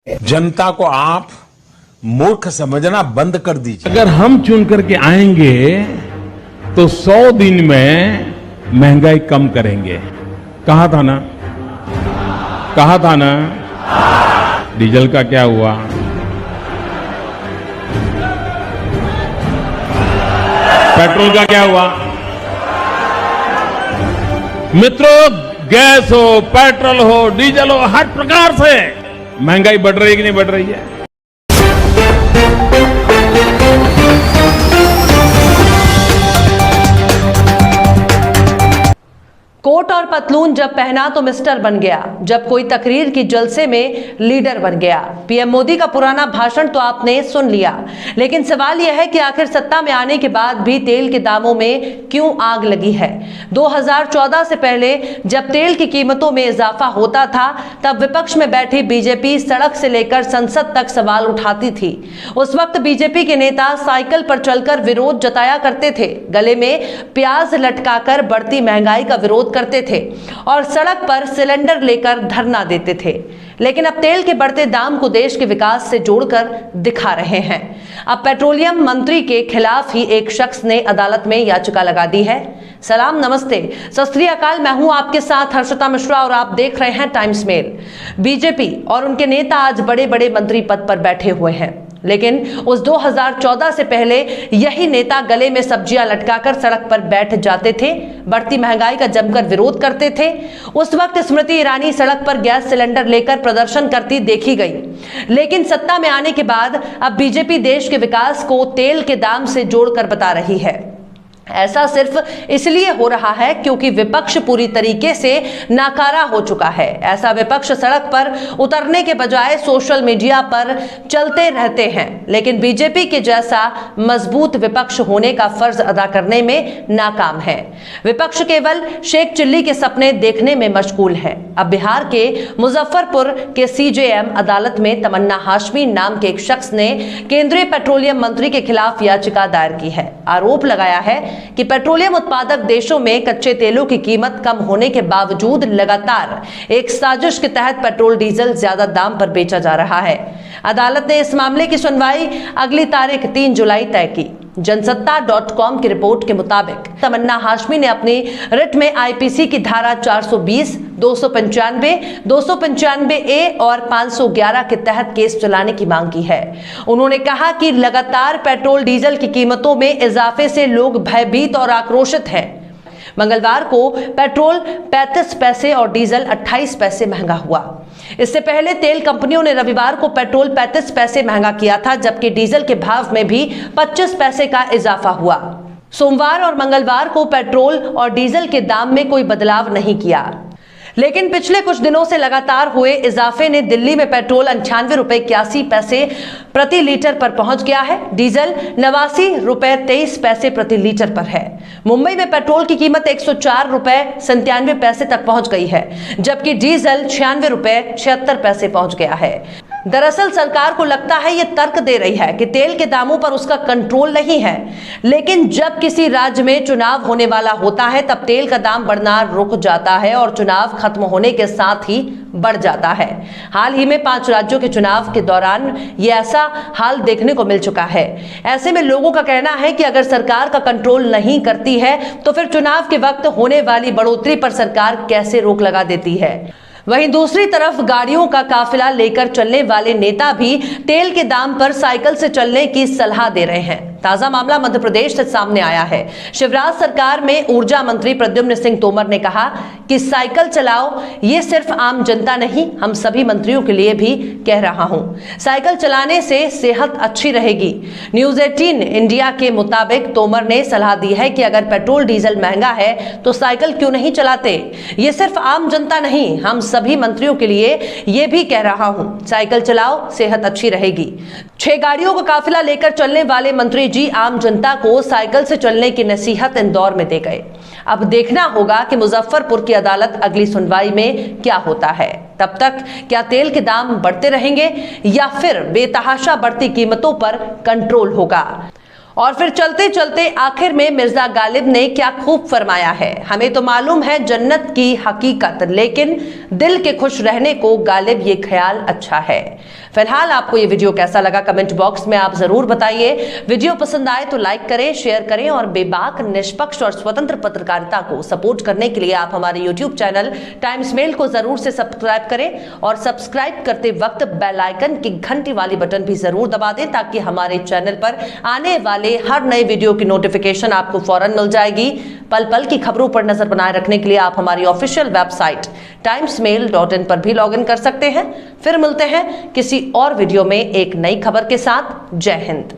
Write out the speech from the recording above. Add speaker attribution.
Speaker 1: जनता को आप मूर्ख समझना बंद कर दीजिए।
Speaker 2: अगर हम चुन करके आएंगे तो 100 दिन में महंगाई कम करेंगे। कहा था ना डीजल का क्या हुआ? पेट्रोल का क्या हुआ? मित्रों, गैस हो, पेट्रोल हो, डीजल हो, हर प्रकार से महंगाई बढ़ रही है कि नहीं बढ़ रही है?
Speaker 3: कोट और पतलून जब पहना तो मिस्टर बन गया, जब कोई तकरीर की जलसे में लीडर बन गया। पीएम मोदी का पुराना भाषण तो आपने सुन लिया, लेकिन सवाल यह है कि आखिर सत्ता में आने के बाद भी तेल के दामों में क्यों आग लगी है? 2014 से पहले जब तेल की कीमतों में इजाफा होता था, तब विपक्ष में बैठी बीजेपी सड़क से लेकर संसद तक सवाल उठाती थी। उस वक्त बीजेपी के नेता साइकिल पर चलकर विरोध जताया करते थे, गले में प्याज लटकाकर बढ़ती महंगाई का विरोध करते थे और सड़क पर सिलेंडर लेकर धरना देते थे। लेकिन अब तेल के बढ़ते दाम को देश के विकास से जोड़कर दिखा रहे हैं। अब पेट्रोलियम मंत्री के खिलाफ ही एक शख्स ने अदालत में याचिका लगा दी है। सलाम, नमस्ते, सत श्री अकाल। मैं हूं आपके साथ हर्षिता मिश्रा और आप देख रहे हैं टाइम्स मेल। बीजेपी और उनके नेता आज बड़े बड़े मंत्री पद पर बैठे हुए हैं, लेकिन उस 2014 से पहले यही नेता गले में सब्जियां लटकाकर सड़क पर बैठ जाते थे, बढ़ती महंगाई का जमकर विरोध करते थे। उस वक्त स्मृति ईरानी सड़क पर गैस सिलेंडर लेकर प्रदर्शन करती देखी गई, लेकिन सत्ता में आने के बाद अब बीजेपी देश के विकास को तेल के दाम से जोड़कर बता रही है। ऐसा सिर्फ इसलिए हो रहा है क्योंकि विपक्ष पूरी तरीके से नाकारा हो चुका है। ऐसा विपक्ष सड़क पर उतरने के बजाय सोशल मीडिया पर चलते रहते हैं, लेकिन बीजेपी के जैसा मजबूत विपक्ष होने का फर्ज अदा करने में नाकाम है। विपक्ष केवल शेख चिल्ली के सपने देखने में मशगूल है। अब बिहार के मुजफ्फरपुर के सीजेएम अदालत में तमन्ना हाशमी नाम के एक शख्स ने केंद्रीय पेट्रोलियम मंत्री के खिलाफ याचिका दायर की है। आरोप लगाया है कि पेट्रोलियम उत्पादक देशों में कच्चे तेलों की कीमत कम होने के बावजूद लगातार एक साजिश के तहत पेट्रोल डीजल ज्यादा दाम पर बेचा जा रहा है। अदालत ने इस मामले की सुनवाई अगली तारीख 3 जुलाई तय की। जनसत्ता.com की रिपोर्ट के मुताबिक तमन्ना हाशमी ने अपनी रिट में आईपीसी की धारा 420, 295, 295A और 511 के तहत केस चलाने की मांग की है। उन्होंने कहा कि लगातार पेट्रोल डीजल की कीमतों में इजाफे से लोग भयभीत और आक्रोशित हैं। मंगलवार को पेट्रोल 35 पैसे और डीजल 28 पैसे महंगा हुआ। इससे पहले तेल कंपनियों ने रविवार को पेट्रोल 35 पैसे महंगा किया था, जबकि डीजल के भाव में भी 25 पैसे का इजाफा हुआ। सोमवार और मंगलवार को पेट्रोल और डीजल के दाम में कोई बदलाव नहीं किया, लेकिन पिछले कुछ दिनों से लगातार हुए इजाफे ने दिल्ली में पेट्रोल 98 रुपए 81 पैसे प्रति लीटर पर पहुंच गया है। डीजल 89 रुपए 23 पैसे प्रति लीटर पर है। मुंबई में पेट्रोल की कीमत 104 रुपए 97 पैसे तक पहुंच गई है, जबकि डीजल 96 रुपए 76 पैसे पहुंच गया है। दरअसल सरकार को लगता है, ये तर्क दे रही है कि तेल के दामों पर उसका कंट्रोल नहीं है, लेकिन जब किसी राज्य में चुनाव होने वाला होता है तब तेल का दाम बढ़ना रुक जाता है और चुनाव खत्म होने के साथ ही बढ़ जाता है। हाल ही में 5 राज्यों के चुनाव के दौरान ये ऐसा हाल देखने को मिल चुका है। ऐसे में लोगों का कहना है कि अगर सरकार का कंट्रोल नहीं करती है तो फिर चुनाव के वक्त होने वाली बढ़ोतरी पर सरकार कैसे रोक लगा देती है। वहीं दूसरी तरफ गाड़ियों का काफिला लेकर चलने वाले नेता भी तेल के दाम पर साइकिल से चलने की सलाह दे रहे हैं। ताजा मामला मध्य प्रदेश से सामने आया है। शिवराज सरकार में ऊर्जा मंत्री प्रद्युम्न सिंह तोमर ने कहा कि साइकिल चलाओ, ये सिर्फ आम जनता नहीं, हम सभी मंत्रियों के लिए भी कह रहा हूं। साइकिल चलाने से सेहत अच्छी रहेगी। न्यूज 18 इंडिया के मुताबिक तोमर ने सलाह दी है कि अगर पेट्रोल डीजल महंगा है तो साइकिल क्यों नहीं चलाते। ये सिर्फ आम जनता नहीं, हम सभी मंत्रियों के लिए ये भी कह रहा हूं, साइकिल चलाओ, सेहत अच्छी रहेगी। 6 गाड़ियों का काफिला लेकर चलने वाले मंत्री जी आम जनता को साइकिल से चलने की नसीहत इंदौर में दे गए। अब देखना होगा कि मुजफ्फरपुर की अदालत अगली सुनवाई में क्या होता है। तब तक क्या तेल के दाम बढ़ते रहेंगे या फिर बेतहाशा बढ़ती कीमतों पर कंट्रोल होगा? और फिर चलते चलते आखिर में मिर्जा गालिब ने क्या खूब फरमाया है, हमें तो मालूम है जन्नत की हकीकत, लेकिन दिल के खुश रहने को गालिब ये ख्याल अच्छा है। फिलहाल आपको ये वीडियो कैसा लगा कमेंट बॉक्स में आप जरूर बताइए। वीडियो पसंद आए तो लाइक करें, शेयर करें और बेबाक, निष्पक्ष और स्वतंत्र पत्रकारिता को सपोर्ट करने के लिए आप हमारे YouTube चैनल टाइम्स मेल को जरूर से सब्सक्राइब करें और सब्सक्राइब करते वक्त बेल आइकन की घंटी वाली बटन भी जरूर दबा दें ताकि हमारे चैनल पर आने वाले हर नए वीडियो की नोटिफिकेशन आपको फौरन मिल जाएगी। पल पल की खबरों पर नजर बनाए रखने के लिए आप हमारी ऑफिशियल वेबसाइट timesmail.in पर भी लॉगिन कर सकते हैं। फिर मिलते हैं किसी और वीडियो में एक नई खबर के साथ। जय हिंद।